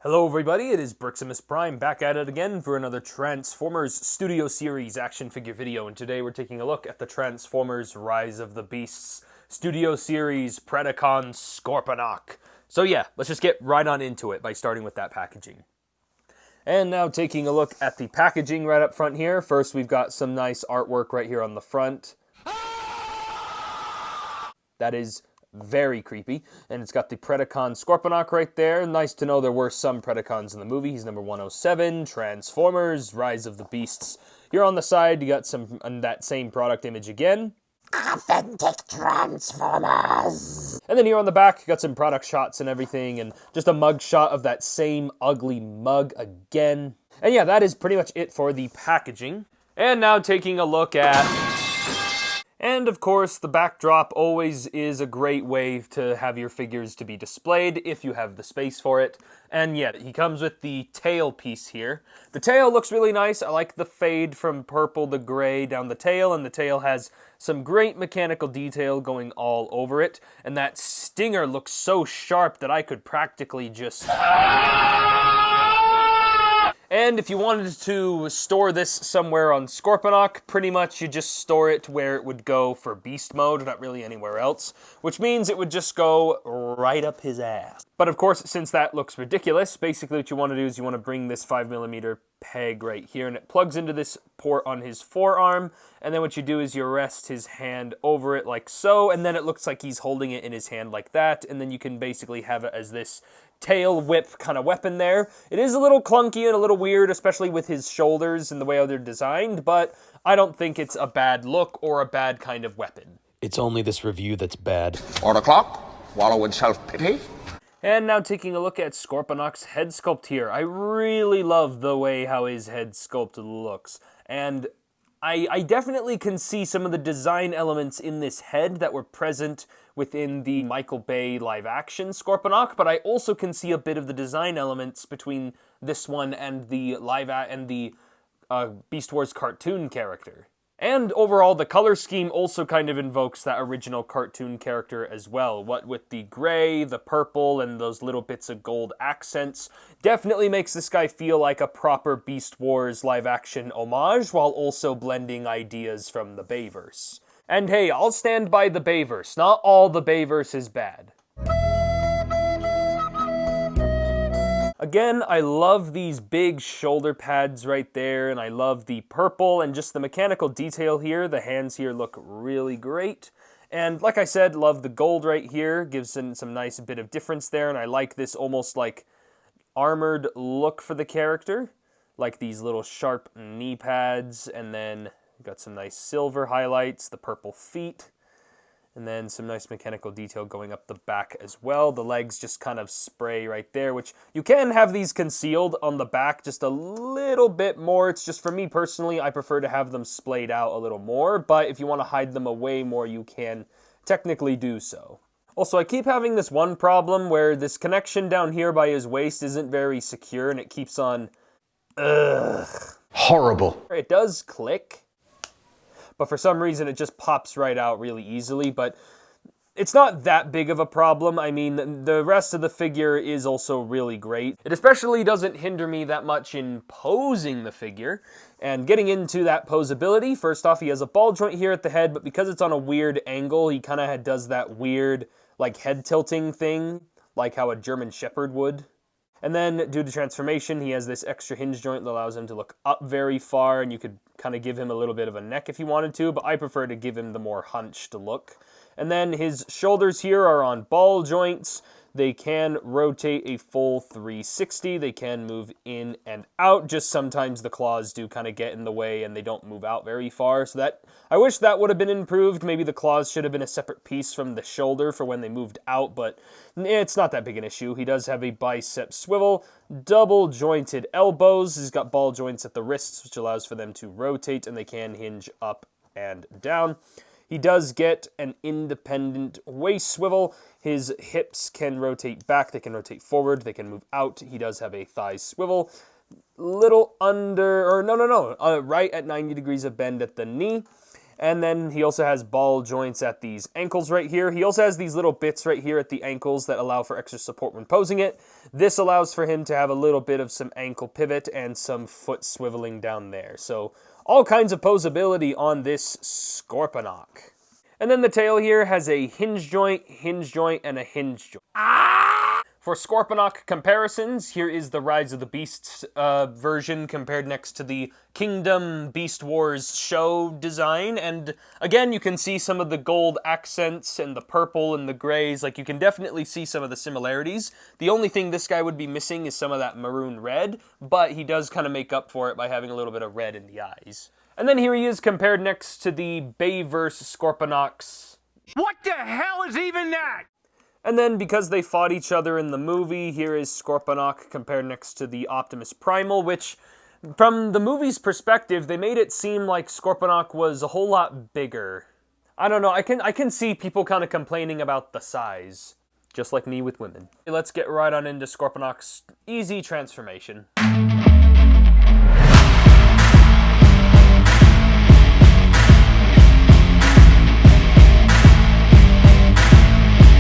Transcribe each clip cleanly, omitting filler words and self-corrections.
Hello everybody, it is Briximus Prime back at it again for another Transformers Studio Series action figure video, and today we're taking a look at the Transformers Rise of the Beasts Studio Series Predacon Scorponok. So yeah, let's just get right on into it by starting with that packaging. And now taking a look at the packaging right up front here. First we've got some nice artwork right here on the front. That is very creepy. And it's got the Predacon Scorponok right there. Nice to know there were some Predacons in the movie. He's number 107, Transformers, Rise of the Beasts. Here on the side, you got some that same product image again. Authentic Transformers! And then here on the back, you got some product shots and everything, and just a mug shot of that same ugly mug again. And yeah, that is pretty much it for the packaging. And now taking a look at... And of course, the backdrop always is a great way to have your figures to be displayed if you have the space for it. And yeah, he comes with the tail piece here. The tail looks really nice. I like the fade from purple to gray down the tail, and the tail has some great mechanical detail going all over it. And that stinger looks so sharp that I could practically just... And if you wanted to store this somewhere on Scorponok, pretty much you just store it where it would go for beast mode, not really anywhere else, which means it would just go right up his ass. But of course, since that looks ridiculous, basically what you want to do is you want to bring this 5mm peg right here, and it plugs into this port on his forearm, and then what you do is you rest his hand over it like so, and then it looks like he's holding it in his hand like that, and then you can basically have it as this tail whip kind of weapon there. It is a little clunky and a little weird, especially with his shoulders and the way how they're designed, but I don't think it's a bad look or a bad kind of weapon. It's only this review that's bad. On o'clock, wallow in self-pity. And now taking a look at Scorponok's head sculpt here. I really love the way how his head sculpt looks, and I definitely can see some of the design elements in this head that were present within the Michael Bay live-action Scorponok, but I also can see a bit of the design elements between this one and the Beast Wars cartoon character. And overall, the color scheme also kind of invokes that original cartoon character as well. What with the gray, the purple, and those little bits of gold accents, definitely makes this guy feel like a proper Beast Wars live-action homage, while also blending ideas from the Bayverse. And hey, I'll stand by the Bayverse. Not all the Bayverse is bad. Again, I love these big shoulder pads right there, and I love the purple and just the mechanical detail here. The hands here look really great. And like I said, love the gold right here. Gives it some nice bit of difference there, and I like this almost like armored look for the character. Like these little sharp knee pads, and then got some nice silver highlights, the purple feet. And then some nice mechanical detail going up the back as well. The legs just kind of spray right there, which you can have these concealed on the back just a little bit more. It's just for me personally, I prefer to have them splayed out a little more, but if you want to hide them away more, you can technically do so. Also, I keep having this one problem where this connection down here by his waist isn't very secure, and it keeps on... Horrible. It does click, but for some reason it just pops right out really easily, but it's not that big of a problem. I mean, the rest of the figure is also really great. It especially doesn't hinder me that much in posing the figure. And getting into that posability, first off, he has a ball joint here at the head, but because it's on a weird angle, he kind of does that weird, like, head tilting thing, like how a German Shepherd would. And then, due to transformation, he has this extra hinge joint that allows him to look up very far, and you could kind of give him a little bit of a neck if you wanted to, but I prefer to give him the more hunched look. And then his shoulders here are on ball joints. They can rotate a full 360. They can move in and out. Just sometimes the claws do kind of get in the way and they don't move out very far. So that, I wish that would have been improved. Maybe the claws should have been a separate piece from the shoulder for when they moved out, but it's not that big an issue. He does have a bicep swivel, double jointed elbows. He's got ball joints at the wrists, which allows for them to rotate, and they can hinge up and down. He does get an independent waist swivel. His hips can rotate back, they can rotate forward, they can move out. He does have a thigh swivel. Little under, or no, right at 90 degrees of bend at the knee. And then he also has ball joints at these ankles right here. He also has these little bits right here at the ankles that allow for extra support when posing it. This allows for him to have a little bit of some ankle pivot and some foot swiveling down there. So all kinds of posability on this Scorponok. And then the tail here has a hinge joint, and a hinge joint. For Scorponok comparisons, here is the Rise of the Beasts version compared next to the Kingdom Beast Wars show design. And again, you can see some of the gold accents and the purple and the grays. Like, you can definitely see some of the similarities. The only thing this guy would be missing is some of that maroon red, but he does kind of make up for it by having a little bit of red in the eyes. And then here he is compared next to the Bayverse Scorponoks. What the hell is even that? And then, because they fought each other in the movie, here is Scorponok compared next to the Optimus Primal, which, from the movie's perspective, they made it seem like Scorponok was a whole lot bigger. I don't know, I can see people kind of complaining about the size, just like me with women. Let's get right on into Scorponok's easy transformation.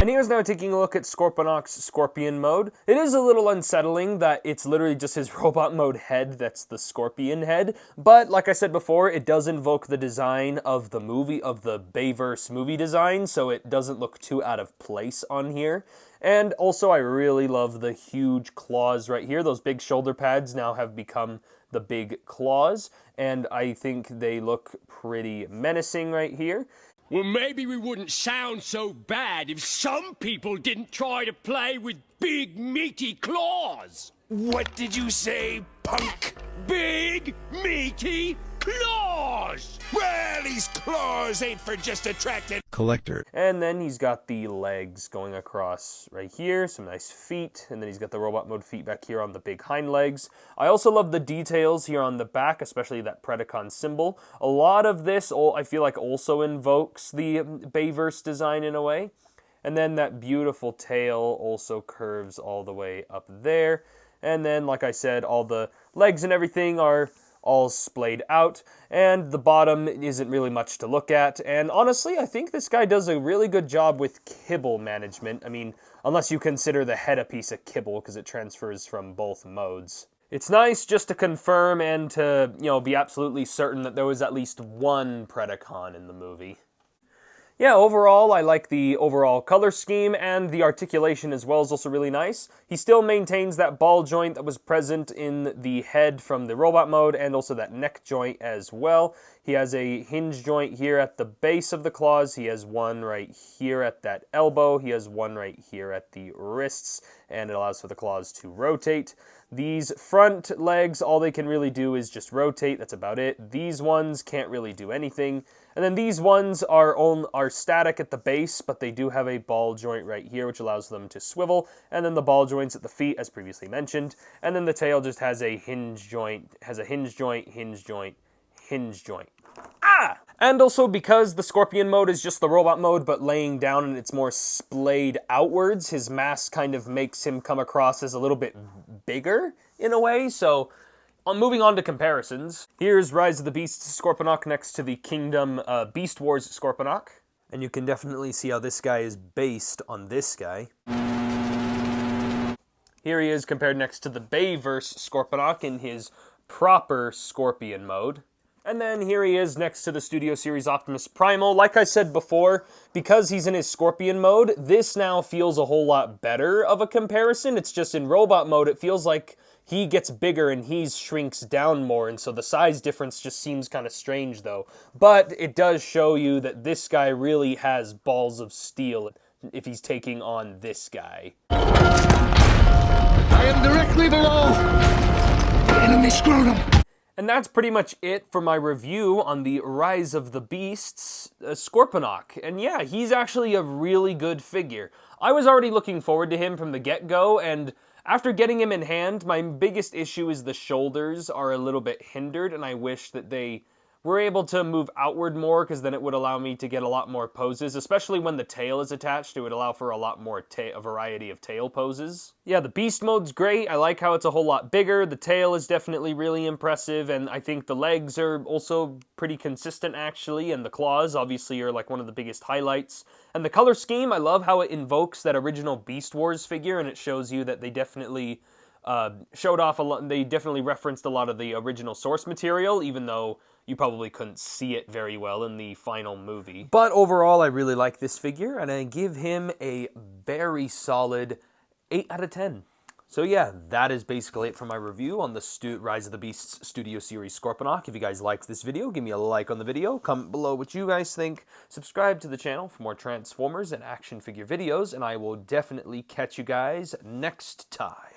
And here's now taking a look at Scorponok's Scorpion mode. It is a little unsettling that it's literally just his robot mode head that's the Scorpion head, but like I said before, it does invoke the design of the movie, of the Bayverse movie design, so it doesn't look too out of place on here. And also, I really love the huge claws right here. Those big shoulder pads now have become the big claws, and I think they look pretty menacing right here. Well, maybe we wouldn't sound so bad if some people didn't try to play with big, meaty claws. What did you say, punk? Big, meaty claws! Well, these claws ain't for just attracting collector. And then he's got the legs going across right here, some nice feet, and then he's got the robot mode feet back here on the big hind legs. I also love the details here on the back, especially that Predacon symbol. A lot of this, I feel like, also invokes the Bayverse design in a way. And then that beautiful tail also curves all the way up there. And then, like I said, all the legs and everything are all splayed out, and the bottom isn't really much to look at, and honestly, I think this guy does a really good job with kibble management. I mean, unless you consider the head a piece of kibble, because it transfers from both modes. It's nice just to confirm and to, be absolutely certain that there was at least one Predacon in the movie. Yeah, overall, I like the overall color scheme, and the articulation as well is also really nice. He still maintains that ball joint that was present in the head from the robot mode, and also that neck joint as well. He has a hinge joint here at the base of the claws. He has one right here at that elbow. He has one right here at the wrists, and it allows for the claws to rotate. These front legs, all they can really do is just rotate. That's about it. These ones can't really do anything. And then these ones are static at the base, but they do have a ball joint right here, which allows them to swivel. And then the ball joints at the feet, as previously mentioned. And then the tail just has a hinge joint, hinge joint. And also, because the Scorpion mode is just the robot mode, but laying down and it's more splayed outwards, his mask kind of makes him come across as a little bit bigger, in a way. So, moving on to comparisons, here's Rise of the Beasts Scorponok next to the Kingdom Beast Wars Scorponok. And you can definitely see how this guy is based on this guy. Here he is compared next to the Bayverse Scorponok in his proper Scorpion mode. And then here he is next to the Studio Series Optimus Primal. Like I said before, because he's in his Scorpion mode, this now feels a whole lot better of a comparison. It's just in robot mode, it feels like he gets bigger and he shrinks down more, and so the size difference just seems kind of strange though. But it does show you that this guy really has balls of steel if he's taking on this guy. I am directly below the enemy scrotum. And that's pretty much it for my review on the Rise of the Beasts Scorponok. And yeah, he's actually a really good figure. I was already looking forward to him from the get-go, and after getting him in hand, my biggest issue is the shoulders are a little bit hindered, and I wish that they We're able to move outward more because then it would allow me to get a lot more poses, especially when the tail is attached. It would allow for a lot more a variety of tail poses. Yeah, the beast mode's great. I like how it's a whole lot bigger. The tail is definitely really impressive, and I think the legs are also pretty consistent actually, and the claws obviously are like one of the biggest highlights. And the color scheme, I love how it invokes that original Beast Wars figure, and it shows you that they definitely showed off a lot. They definitely referenced a lot of the original source material, even though you probably couldn't see it very well in the final movie. But overall, I really like this figure, and I give him a very solid 8 out of 10. So yeah, that is basically it for my review on the Rise of the Beasts Studio Series Scorponok. If you guys liked this video, give me a like on the video, comment below what you guys think, subscribe to the channel for more Transformers and action figure videos, and I will definitely catch you guys next time.